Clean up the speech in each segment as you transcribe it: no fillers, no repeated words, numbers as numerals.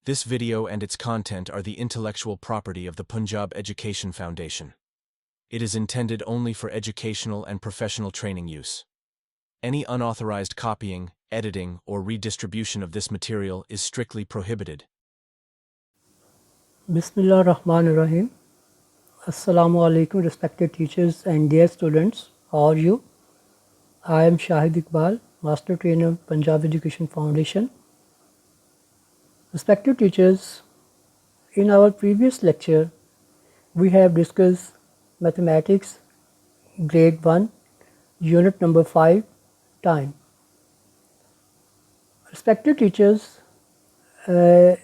This video and its content are the intellectual property of the Punjab Education Foundation. It is intended only for educational and professional training use. Any unauthorized copying, editing, or redistribution of this material is strictly prohibited. Bismillah ar-Rahman ar-Rahim. Assalamu alaikum respected teachers and dear students. How are you? I am Shahid Iqbal, Master Trainer, Punjab Education Foundation. Respected teachers, in our previous lecture, we have discussed Mathematics, Grade 1, Unit number 5, Time. Respected teachers,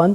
1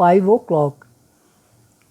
5 o'clock।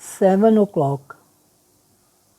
7 o'clock।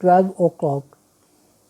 12 o'clock।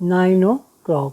9 o'clock।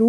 2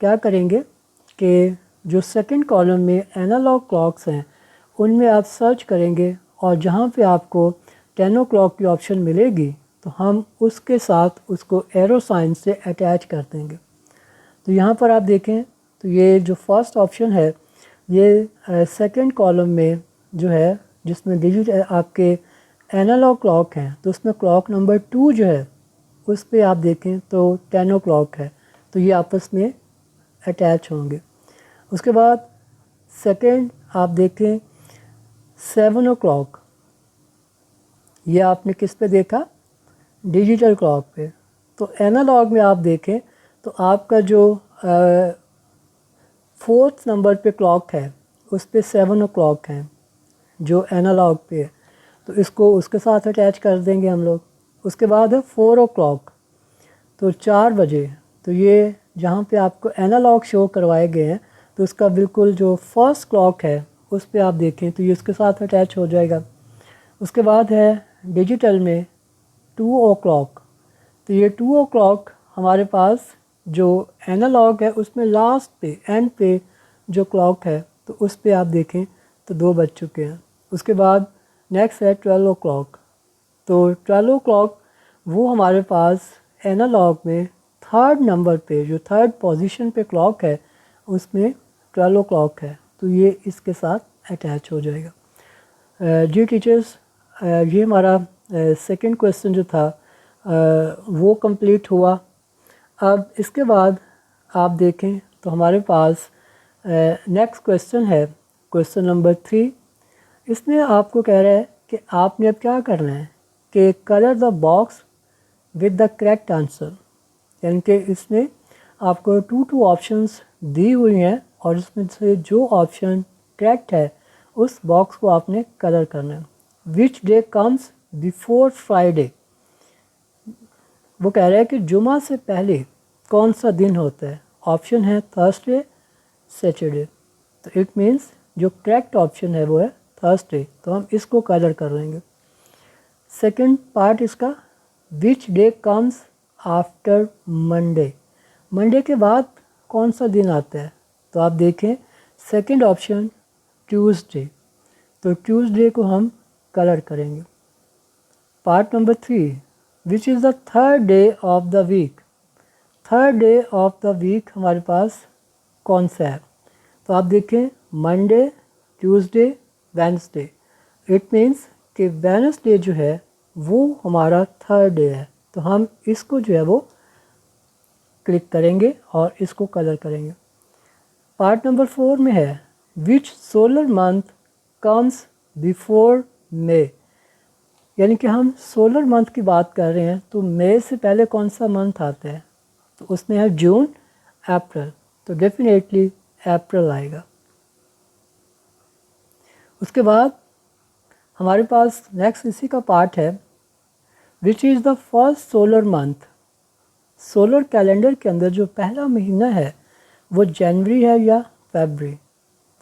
کیا کریں گے کہ جو second column میں analogue clocks ہیں ان میں آپ search کریں گے اور جہاں پہ آپ کو 10 o'clock کی آپشن ملے گی تو ہم اس کے ساتھ اس کو ایرو سائن سے اٹیچ کر دیں گے. تو یہاں پر آپ دیکھیں تو یہ جو فرسٹ آپشن ہے یہ سیکنڈ کالم میں جو ہے جس میں ڈیجٹ آپ کے انالاگ کلاک ہیں تو اس میں کلاک نمبر 2 جو ہے اس پہ آپ دیکھیں تو 10 o'clock ہے تو یہ آپس میں اٹیچ ہوں گے. اس کے بعد سیکنڈ آپ دیکھیں 7 o'clock، یہ آپ نے کس پہ دیکھا؟ ڈیجیٹل کلاک پہ. تو انالاگ میں آپ دیکھیں تو آپ کا جو 4th نمبر پہ کلاک ہے اس پہ 7 o'clock ہیں جو انالاگ پہ ہے تو اس کو اس کے ساتھ اٹیچ کر دیں گے ہم لوگ. اس کے بعد ہے 4 o'clock، تو 4 بجے. تو یہ جہاں پہ آپ کو انالاگ شو کروائے گئے ہیں تو اس کا بالکل جو فرسٹ کلاک ہے اس پہ آپ دیکھیں تو یہ اس کے ساتھ اٹیچ ہو جائے گا. اس کے بعد ہے ڈیجیٹل میں 2 o'clock، تو یہ 2 o'clock ہمارے پاس جو انالاگ ہے اس میں لاسٹ پہ اینڈ پہ جو کلاک ہے تو اس پہ آپ دیکھیں تو 2 بج چکے ہیں. اس کے بعد نیکسٹ ہے 12 o'clock، تو 12 o'clock وہ ہمارے پاس انالاگ میں 3rd نمبر پہ جو 3rd پوزیشن پہ کلاک ہے اس میں 12 o'clock ہے تو یہ اس کے ساتھ اٹیچ ہو جائے گا. جی ٹیچرس، یہ ہمارا سیکنڈ کویسچن جو تھا وہ کمپلیٹ ہوا. اب اس کے بعد آپ دیکھیں تو ہمارے پاس نیکسٹ کویسچن ہے کویسچن نمبر 3. اس میں آپ کو کہہ رہا ہے کہ آپ نے اب کیا کرنا ہے کہ colour the box with the correct answer, یعنی کہ اس میں آپ کو 2 آپشنس دی ہوئی ہیں اور اس میں سے جو آپشن کریکٹ ہے اس باکس کو آپ نے کلر کرنا ہے. وچ ڈے کمز بیفور فرائیڈے، وہ کہہ رہا ہے کہ جمعہ سے پہلے کون سا دن ہوتا ہے. آپشن ہے تھرسڈے، سیٹرڈے. تو اٹ مینس جو کریکٹ آپشن ہے وہ ہے تھرسڈے، تو ہم اس کو کلر کر لیں گے. سیکنڈ پارٹ اس کا which day comes after Monday, Monday کے بعد کون سا دن آتا ہے تو آپ دیکھیں سیکنڈ آپشن ٹیوزڈے، تو ٹیوزڈے کو ہم کلر کریں گے. Part number 3 which is the 3rd day of the week, 3rd day of the week ہمارے پاس کون سا ہے تو آپ دیکھیں Monday, Tuesday, Wednesday. It means کہ وینسڈے جو ہے وہ ہمارا 3rd ڈے ہے تو ہم اس کو جو ہے وہ کلک کریں گے اور اس کو کلر کریں گے. پارٹ نمبر 4 میں ہے وچ سولر منتھ کمز بیفور مے، یعنی کہ ہم سولر منتھ کی بات کر رہے ہیں تو مئی سے پہلے کون سا منتھ آتا ہے تو اس میں ہے جون، اپریل، تو ڈیفینیٹلی اپریل آئے گا. اس کے بعد ہمارے پاس نیکسٹ اسی کا پارٹ ہے which is the first solar month. Solar calendar کے اندر جو پہلا مہینہ ہے وہ جنوری ہے یا فیبرری،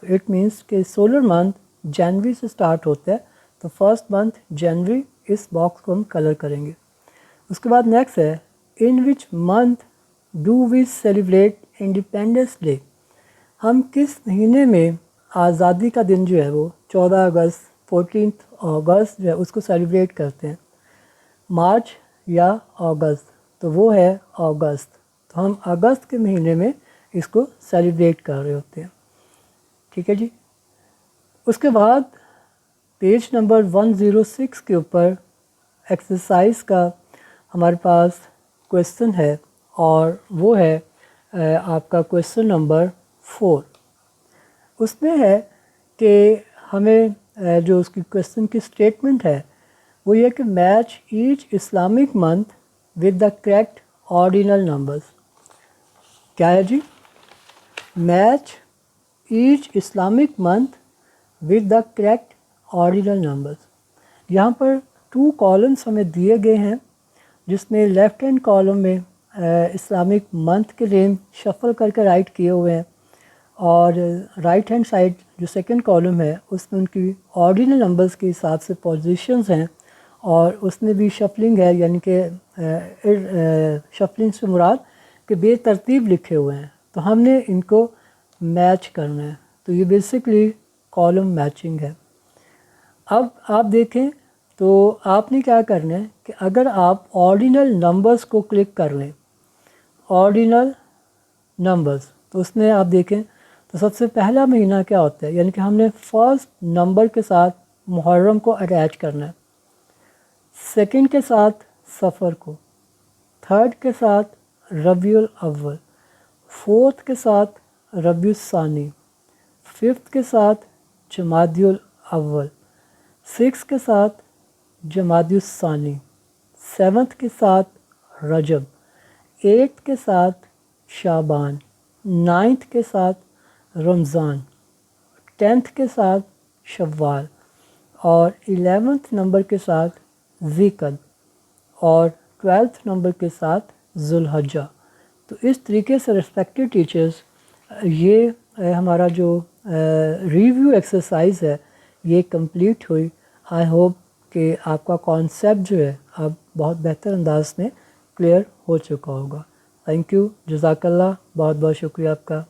تو اٹ مینس کہ سولر منتھ جنوری سے سٹارٹ ہوتا ہے تو فرسٹ منتھ جنوری، اس باکس کو ہم کلر کریں گے. اس کے بعد نیکسٹ ہے in which month do we celebrate Independence Day, ہم کس مہینے میں آزادی کا دن جو ہے وہ 14 اگست 14 اگست جو ہے اس کو سیلیبریٹ کرتے ہیں، مارچ یا اگست، تو وہ ہے اگست، تو ہم اگست کے مہینے میں اس کو سیلیبریٹ کر رہے ہوتے ہیں. ٹھیک ہے جی. اس کے بعد پیج نمبر 106 کے اوپر ایکسرسائز کا ہمارے پاس کویسچن ہے اور وہ ہے آپ کا کویسچن نمبر 4. اس میں ہے کہ ہمیں جو اس کی کویسچن کی اسٹیٹمنٹ ہے وہ یہ کہ match each Islamic month with the correct ordinal numbers. کیا ہے جی؟ Match each Islamic month with the correct ordinal numbers. یہاں پر 2 کالمس ہمیں دیے گئے ہیں جس میں لیفٹ ہینڈ کالم میں اسلامک منتھ کے نیم شفل کر کے رائٹ کیے ہوئے ہیں اور رائٹ ہینڈ سائڈ جو سیکنڈ کالم ہے اس میں ان کی آرڈینل نمبرز کے حساب سے پوزیشنز ہیں اور اس میں بھی شفلنگ ہے، یعنی کہ شفلنگ سے مراد کہ بے ترتیب لکھے ہوئے ہیں. تو ہم نے ان کو میچ کرنا ہے. تو یہ بیسکلی کالم میچنگ ہے. اب آپ دیکھیں تو آپ نے کیا کرنا ہے کہ اگر آپ آرڈینل نمبرز کو کلک کر لیں، آرڈینل نمبرز، تو اس میں آپ دیکھیں تو سب سے پہلا مہینہ کیا ہوتا ہے، یعنی کہ ہم نے فرسٹ نمبر کے ساتھ محرم کو اٹیچ کرنا ہے، سیکنڈ کے ساتھ صفر کو، تھرڈ کے ساتھ ربیع الاول، فورتھ کے ساتھ ربیع الثانی، ففتھ کے ساتھ جمادی الاول، سکس کے ساتھ جمادی الثانی، سیونتھ کے ساتھ رجب، ایٹھ کے ساتھ شعبان، نائنتھ کے ساتھ رمضان، ٹینتھ کے ساتھ شوال، اور 11th نمبر کے ساتھ ذی القعدہ، اور 12th نمبر کے ساتھ ذو الحجہ. تو اس طریقے سے ریسپیکٹڈ ٹیچرز یہ ہمارا جو ریویو ایکسرسائز ہے یہ کمپلیٹ ہوئی. آئی ہوپ کہ آپ کا کانسیپٹ جو ہے اب بہت بہتر انداز میں کلیئر ہو چکا ہوگا. تھینک یو، جزاک اللہ، بہت بہت شکریہ آپ کا.